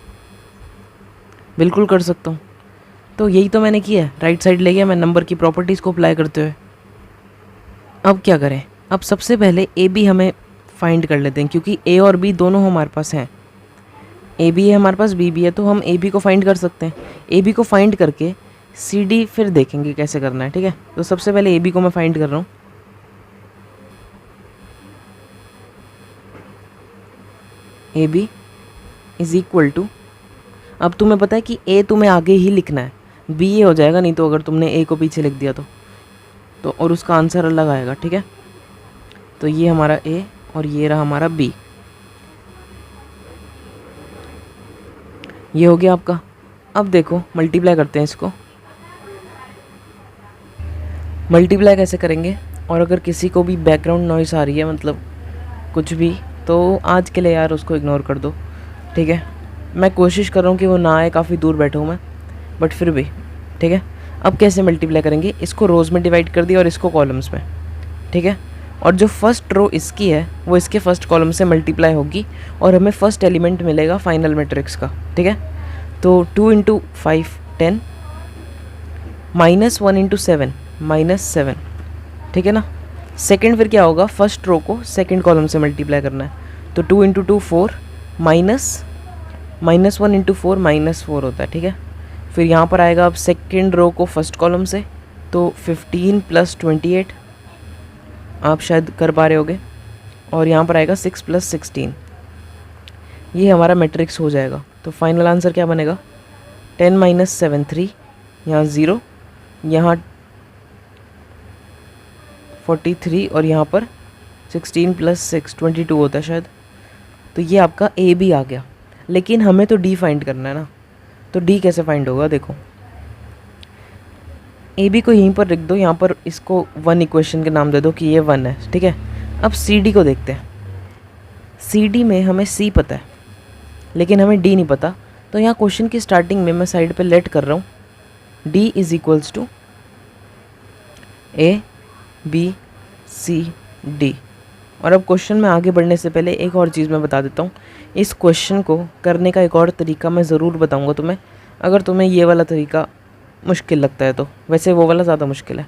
बिल्कुल कर सकता हूँ। तो यही तो मैंने किया है, राइट साइड ले गया मैं नंबर की प्रॉपर्टीज़ को अप्लाई करते हुए। अब क्या करें, अब सबसे पहले ए बी हमें फाइंड कर लेते हैं, क्योंकि ए और बी दोनों हमारे पास हैं। ए बी है हमारे पास, बी भी है, तो हम ए बी को फाइंड कर सकते हैं। ए बी को फाइंड करके सी डी फिर देखेंगे कैसे करना है, ठीक है। तो सबसे पहले ए बी को मैं फाइंड कर रहा हूँ। A B is equal to, अब तुम्हें पता है कि ए तुम्हें आगे ही लिखना है, बी ए हो जाएगा नहीं तो अगर तुमने ए को पीछे लिख दिया तो और उसका आंसर अलग आएगा, ठीक है। तो ये हमारा ए और ये रहा हमारा बी, ये हो गया आपका। अब देखो मल्टीप्लाई करते हैं इसको। मल्टीप्लाई कैसे करेंगे, और अगर किसी को भी बैकग्राउंड नॉइस आ रही है मतलब कुछ भी, तो आज के लिए यार उसको इग्नोर कर दो, ठीक है। मैं कोशिश कर रहा हूँ कि वो ना आए, काफ़ी दूर बैठा हूँ मैं, बट फिर भी ठीक है। अब कैसे मल्टीप्लाई करेंगे, इसको रोज़ में डिवाइड कर दिया और इसको कॉलम्स में, ठीक है। और जो फर्स्ट रो इसकी है वो इसके फर्स्ट कॉलम से मल्टीप्लाई होगी और हमें फर्स्ट एलिमेंट मिलेगा फाइनल मैट्रिक्स का, ठीक है। तो 2 इंटू 5 10, -1 इंटू 7 -7, ठीक है ना। सेकंड फिर क्या होगा, फर्स्ट रो को सेकंड कॉलम से मल्टीप्लाई करना है, तो 2 इंटू 2 4, -1 इंटू 4 -4 होता है, ठीक है। फिर यहाँ पर आएगा अब सेकंड रो को फर्स्ट कॉलम से, तो 15 + 28 आप शायद कर पा रहे होगे, और यहाँ पर आएगा 6 + 16, ये हमारा मैट्रिक्स हो जाएगा। तो फाइनल आंसर क्या बनेगा, 10 - 7 3, यहाँ 0, यहाँ 43 और यहाँ पर 16 + 6 22 होता है शायद। तो ये आपका ए बी आ गया। लेकिन हमें तो डी फाइंड करना है ना, तो डी कैसे फाइंड होगा, देखो ए बी को यहीं पर लिख दो, यहाँ पर इसको 1 इक्वेशन के नाम दे दो कि ये 1 है, ठीक है। अब सी डी को देखते हैं। सी डी में हमें सी पता है लेकिन हमें डी नहीं पता, तो यहाँ क्वेश्चन की स्टार्टिंग में मैं साइड पे लेट कर रहा हूँ D is equals to A B C D. और अब क्वेश्चन में आगे बढ़ने से पहले एक और चीज़ मैं बता देता हूँ। इस क्वेश्चन को करने का एक और तरीका मैं ज़रूर बताऊँगा तुम्हें, अगर तुम्हें ये वाला तरीका मुश्किल लगता है तो। वैसे वो वाला ज़्यादा मुश्किल है।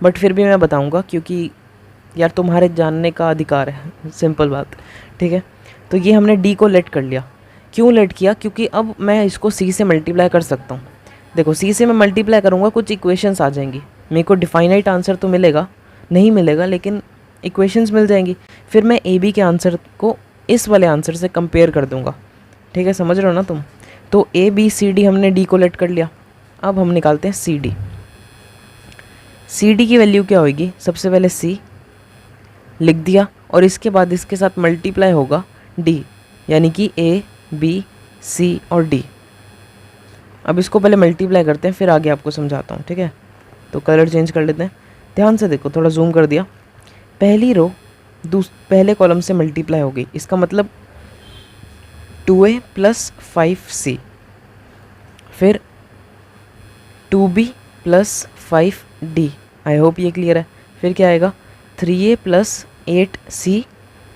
बट फिर भी मैं बताऊंगा क्योंकि यार तुम्हारे जानने का अधिकार है, सिंपल बात, ठीक है। तो ये हमने डी को लेट कर लिया। क्यों लेट किया? क्योंकि अब मैं इसको सी से मल्टीप्लाई कर सकता हूँ। देखो सी से मैं मल्टीप्लाई करूँगा, कुछ इक्वेशंस आ जाएंगी, मेरे को डिफाइनाइट आंसर तो मिलेगा नहीं मिलेगा, लेकिन इक्वेशंस मिल जाएंगी। फिर मैं ए बी के आंसर को इस वाले आंसर से कंपेयर कर दूंगा, ठीक है, समझ रहे हो ना तुम। तो ए बी सी डी हमने डी को लेट कर लिया। अब हम निकालते हैं सी डी। सी डी की वैल्यू क्या होगी? सबसे पहले सी लिख दिया और इसके बाद इसके साथ मल्टीप्लाई होगा डी, यानी कि ए बी सी और डी। अब इसको पहले मल्टीप्लाई करते हैं, फिर आगे आपको समझाता हूँ, ठीक है। तो कलर चेंज कर लेते हैं, ध्यान से देखो, थोड़ा जूम कर दिया। पहली रो पहले कॉलम से मल्टीप्लाई हो गई, इसका मतलब 2a प्लस 5c, फिर 2b प्लस 5d। आई होप ये क्लियर है। फिर क्या आएगा? 3a प्लस 8c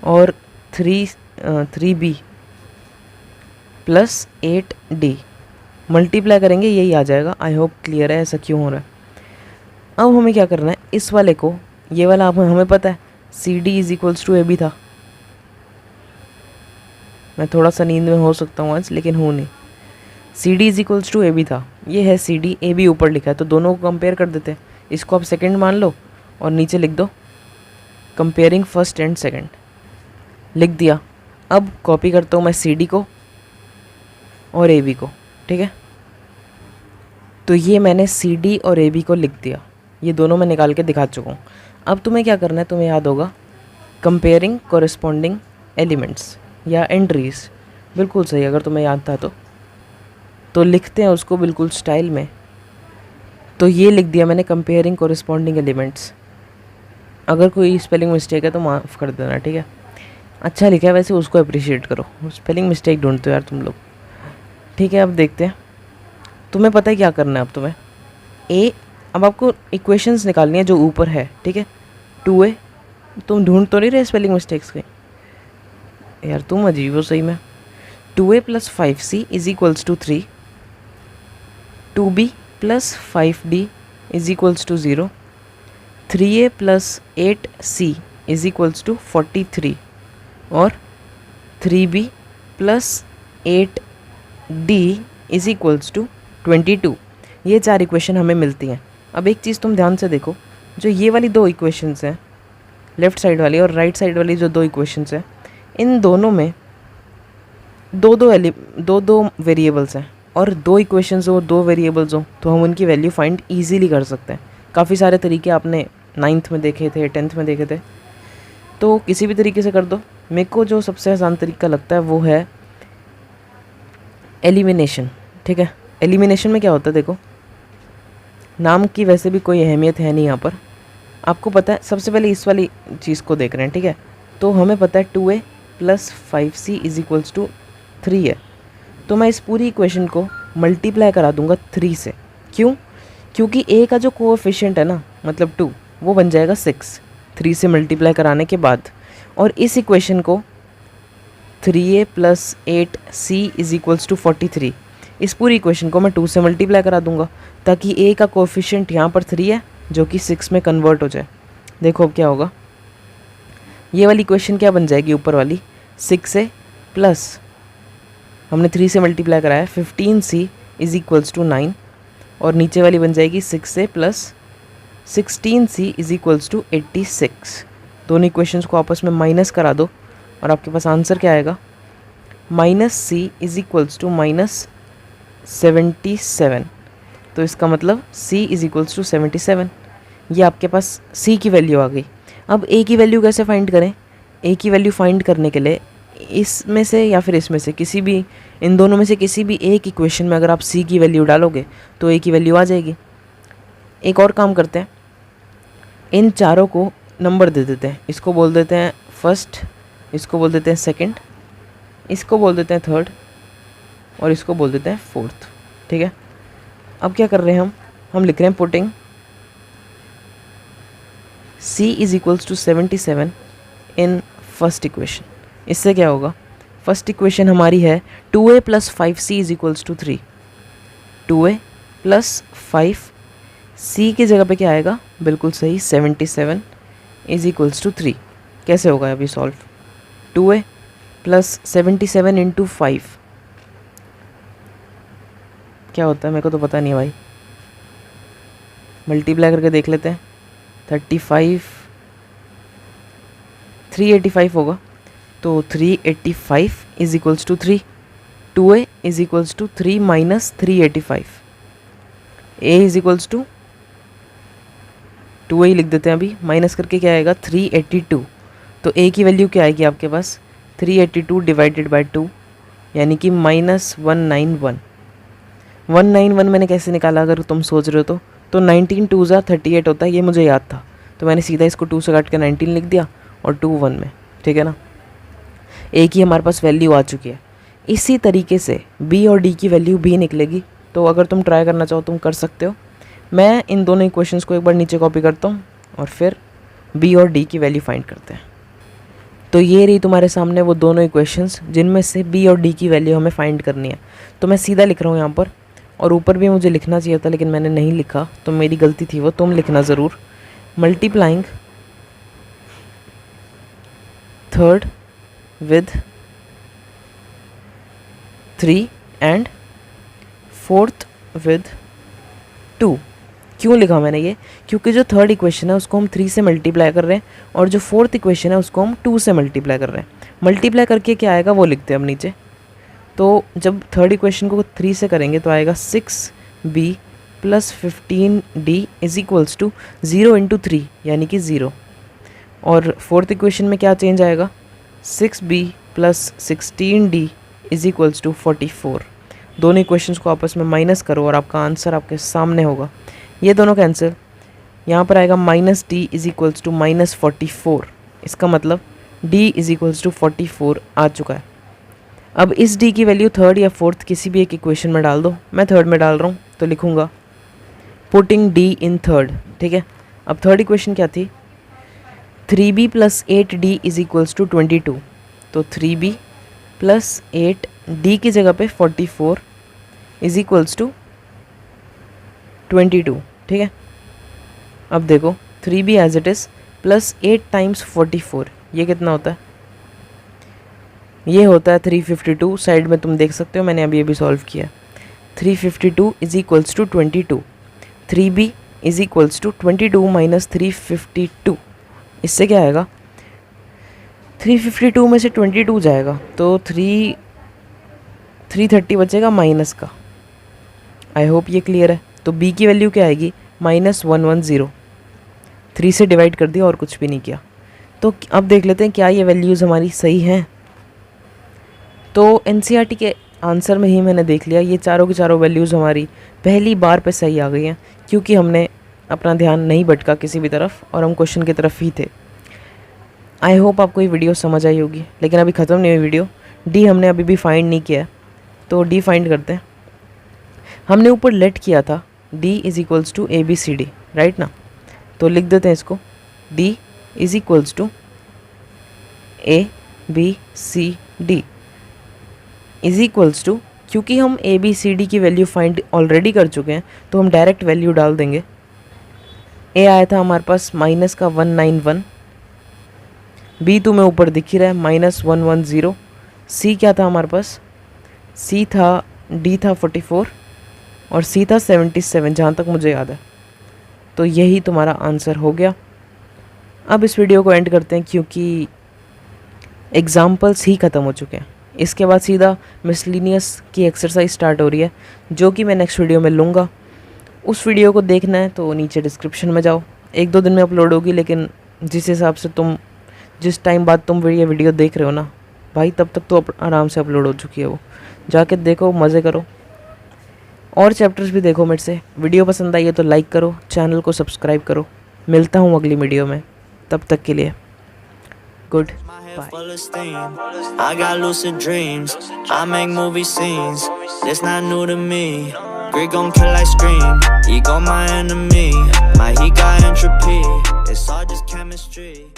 और 3b प्लस 8d। मल्टीप्लाई करेंगे यही आ जाएगा। आई होप क्लियर है ऐसा क्यों हो रहा है। अब हमें क्या करना है, इस वाले को, ये वाला हमें पता है C D is equals to A B था। मैं थोड़ा सा नींद में हो सकता हूँ आज, लेकिन हूँ नहीं। C D is equals to A B था, ये है सी डी, ए बी ऊपर लिखा है, तो दोनों को कंपेयर कर देते हैं। इसको आप सेकंड मान लो और नीचे लिख दो कंपेयरिंग फर्स्ट एंड सेकंड, लिख दिया। अब कॉपी करता हूँ मैं सी डी को और ए बी को, ठीक है। तो ये मैंने सी डी और ए बी को लिख दिया, ये दोनों मैं निकाल के दिखा चुका हूँ। अब तुम्हें क्या करना है, तुम्हें याद होगा कंपेयरिंग कोरिस्पोंडिंग एलिमेंट्स या एंट्रीज, बिल्कुल सही, अगर तुम्हें याद था तो लिखते हैं उसको बिल्कुल स्टाइल में। तो ये लिख दिया मैंने कंपेयरिंग कोरिस्पोंडिंग एलिमेंट्स। अगर कोई स्पेलिंग मिस्टेक है तो माफ़ कर देना, ठीक है। अच्छा लिखा है वैसे, उसको अप्रिशिएट करो, स्पेलिंग मिस्टेक ढूंढते हो यार तुम लोग, ठीक है। अब देखते हैं, तुम्हें पता है क्या करना है। अब तुम्हें अब आपको इक्वेशंस निकालनी है जो ऊपर है, ठीक है। 2a, तुम ढूंढ तो नहीं रहे स्पेलिंग मिस्टेक्स के यार, तुम अजीब हो सही में। 2a plus 5c is equals to 3, 2b plus 5d is equals to 0, 3a plus 8c is equals to 43 और 3b plus 8d is equals to 22। ये 4 इक्वेशन हमें मिलती हैं। अब एक चीज़ तुम ध्यान से देखो, जो ये वाली 2 इक्वेशंस हैं, लेफ़्ट साइड वाली और राइट साइड वाली जो 2 इक्वेशंस हैं, इन दोनों में दो वेरिएबल्स हैं, और 2 इक्वेशंस हो, 2 वेरिएबल्स हो, तो हम उनकी वैल्यू फाइंड ईजीली कर सकते हैं। काफ़ी सारे तरीके आपने 9th में देखे थे, 10th में देखे थे, तो किसी भी तरीके से कर दो। मेरे को जो सबसे आसान तरीका लगता है वो है एलिमिनेशन, ठीक है। एलिमिनेशन में क्या होता है, देखो, नाम की वैसे भी कोई अहमियत है नहीं यहाँ पर, आपको पता है। सबसे पहले इस वाली चीज़ को देख रहे हैं, ठीक है। तो हमें पता है 2a plus 5c is equals to 3 है, तो मैं इस पूरी इक्वेशन को मल्टीप्लाई करा दूंगा 3 से। क्यों? क्योंकि a का जो कोएफिशिएंट है ना, मतलब 2, वो बन जाएगा 6 3 से मल्टीप्लाई कराने के बाद। और इस इक्वेशन को 3a plus 8c is equals to 43, इस पूरी इक्वेशन को मैं 2 से मल्टीप्लाई करा दूंगा, ताकि a का कोएफिशिएंट यहाँ पर 3 है जो कि 6 में कन्वर्ट हो जाए। देखो अब क्या होगा, ये वाली इक्वेशन क्या बन जाएगी, ऊपर वाली 6a प्लस हमने 3 से मल्टीप्लाई कराया 15c इज इक्वल्स टू 9, और नीचे वाली बन जाएगी 6a plus 16c is equals to 86। दोनों इक्वेशंस को आपस में माइनस करा दो और आपके पास आंसर क्या आएगा, -c इज इक्वल्स टू -77। तो इसका मतलब c इज इक्वल्स टू 77। ये आपके पास c की वैल्यू आ गई। अब a की वैल्यू कैसे फाइंड करें? a की वैल्यू फाइंड करने के लिए इसमें से या फिर इसमें से किसी भी, इन दोनों में से किसी भी एक इक्वेशन में अगर आप c की वैल्यू डालोगे तो a की वैल्यू आ जाएगी। एक और काम करते हैं, इन चारों को नंबर दे देते हैं। इसको बोल देते हैं फर्स्ट, इसको बोल देते हैं सेकंड, इसको बोल देते हैं थर्ड, और इसको बोल देते हैं फोर्थ, ठीक है। अब क्या कर रहे हैं हम लिख रहे हैं putting c is equals to 77 in first equation. इससे क्या होगा, फर्स्ट इक्वेशन हमारी है 2a plus 5c is equals to 3, 2a plus 5 C की जगह पे क्या आएगा, बिल्कुल सही 77 इज इक्वल्स टू 3। कैसे होगा अभी सॉल्व, 2a प्लस 77 इंटू 5 क्या होता है, मेरे को तो पता नहीं है भाई, मल्टीप्लाई करके देख लेते हैं। 35 385 होगा, तो 385 is equals to 3। 2a is equals to 3 minus 385, a is equals to 2a ही लिख देते हैं अभी, माइनस करके क्या आएगा 382। तो a की वैल्यू क्या आएगी आपके पास, 382 डिवाइडेड बाई 2 यानी कि माइनस 191। 191 मैंने कैसे निकाला अगर तुम सोच रहे हो तो 19 2 ज़ा 38 होता है, ये मुझे याद था, तो मैंने सीधा इसको 2 से काट के 19 लिख दिया और 2 1 में, ठीक है ना। a की हमारे पास वैल्यू आ चुकी है। इसी तरीके से b और d की वैल्यू भी निकलेगी, तो अगर तुम ट्राई करना चाहो तुम कर सकते हो। मैं इन दोनों इक्वेशंस को एक बार नीचे कॉपी करता हूँ और फिर b और d की वैल्यू फाइंड करते हैं। तो ये रही तुम्हारे सामने वो दोनों इक्वेशंस जिनमें से b और d की वैल्यू हमें फाइंड करनी है। तो मैं सीधा लिख रहा हूँ यहाँ पर, और ऊपर भी मुझे लिखना चाहिए था लेकिन मैंने नहीं लिखा, तो मेरी गलती थी वो, तुम लिखना ज़रूर। Multiplying third with 3 and fourth with 2। क्यों लिखा मैंने ये, क्योंकि जो थर्ड इक्वेशन है उसको हम 3 से मल्टीप्लाई कर रहे हैं और जो फोर्थ इक्वेशन है उसको हम 2 से मल्टीप्लाई कर रहे हैं। मल्टीप्लाई करके क्या आएगा वो लिखते हैं अब नीचे। तो जब थर्ड इक्वेशन को 3 से करेंगे तो आएगा 6b plus 15d is equals to 0 into 3 यानी कि 0। और फोर्थ इक्वेशन में क्या चेंज आएगा, 6b plus 16d is equals to 44। दोनों इक्वेशंस को आपस में माइनस करो और आपका आंसर आपके सामने होगा। ये दोनों का आंसर यहाँ पर आएगा minus D is equals to minus 44। इसका मतलब d इज इक्वल्स टू 44 आ चुका है। अब इस d की वैल्यू थर्ड या फोर्थ किसी भी एक इक्वेशन में डाल दो। मैं थर्ड में डाल रहा हूँ तो लिखूँगा पुटिंग d इन थर्ड, ठीक है। अब थर्ड इक्वेशन क्या थी, 3b plus 8d is equals to 22। तो 3b प्लस 8d की जगह पे 44 इज इक्वल्स टू 22, ठीक है। अब देखो 3b as it is plus 8 times 44, ये कितना होता है, ये होता है 352। साइड में तुम देख सकते हो, मैंने अभी सॉल्व किया। 352 is equals to 22। 3b is equals to 22 minus 352। इससे क्या आएगा, 352 में से 22 जाएगा तो 330 बचेगा माइनस का। आई होप ये क्लियर है। तो b की वैल्यू क्या आएगी, माइनस 110। 3 से डिवाइड कर दिया और कुछ भी नहीं किया। तो अब देख लेते हैं क्या ये वैल्यूज़ हमारी सही हैं। तो एनसीईआरटी के आंसर में ही मैंने देख लिया, ये चारों की चारों वैल्यूज़ हमारी पहली बार पे सही आ गई हैं, क्योंकि हमने अपना ध्यान नहीं भटका किसी भी तरफ और हम क्वेश्चन की तरफ ही थे। आई होप आपको ये वीडियो समझ आई होगी, लेकिन अभी ख़त्म नहीं हुई वीडियो। डी हमने अभी भी फाइंड नहीं किया है, तो डी फाइंड करते हैं। हमने ऊपर लेट किया था D is equals to ABCD, right ना। तो लिख देते हैं इसको, D is equals to ABCD is equals to, क्योंकि हम ABCD की वैल्यू फाइंड ऑलरेडी कर चुके हैं तो हम डायरेक्ट वैल्यू डाल देंगे। ए आया था हमारे पास माइनस का 191, बी तुम्हें ऊपर दिख ही रहा है माइनस 110। सी क्या था हमारे पास, सी था, डी था 44 और सी था 77 जहाँ तक मुझे याद है। तो यही तुम्हारा आंसर हो गया। अब इस वीडियो को एंड करते हैं क्योंकि एग्जाम्पल्स ही ख़त्म हो चुके हैं। इसके बाद सीधा मिसलिनियस की एक्सरसाइज स्टार्ट हो रही है, जो कि मैं नेक्स्ट वीडियो में लूँगा। उस वीडियो को देखना है तो नीचे डिस्क्रिप्शन में जाओ, 1-2 दिन में अपलोड होगी, लेकिन जिस हिसाब से तुम जिस टाइम बाद तुम ये वीडियो देख रहे हो ना भाई, तब तक तो आराम से अपलोड हो चुकी है वो। जाके देखो, मज़े करो और चैप्टर्स भी देखो मेरे से। वीडियो पसंद आई है तो लाइक करो, चैनल को सब्सक्राइब करो। मिलता हूँ अगली वीडियो में, तब तक के लिए goodbye. Full of steam. I got lucid dreams. I make movie scenes. This not new to me. Greed gon' kill, I scream. Ego my enemy. My heat got entropy. It's all just chemistry.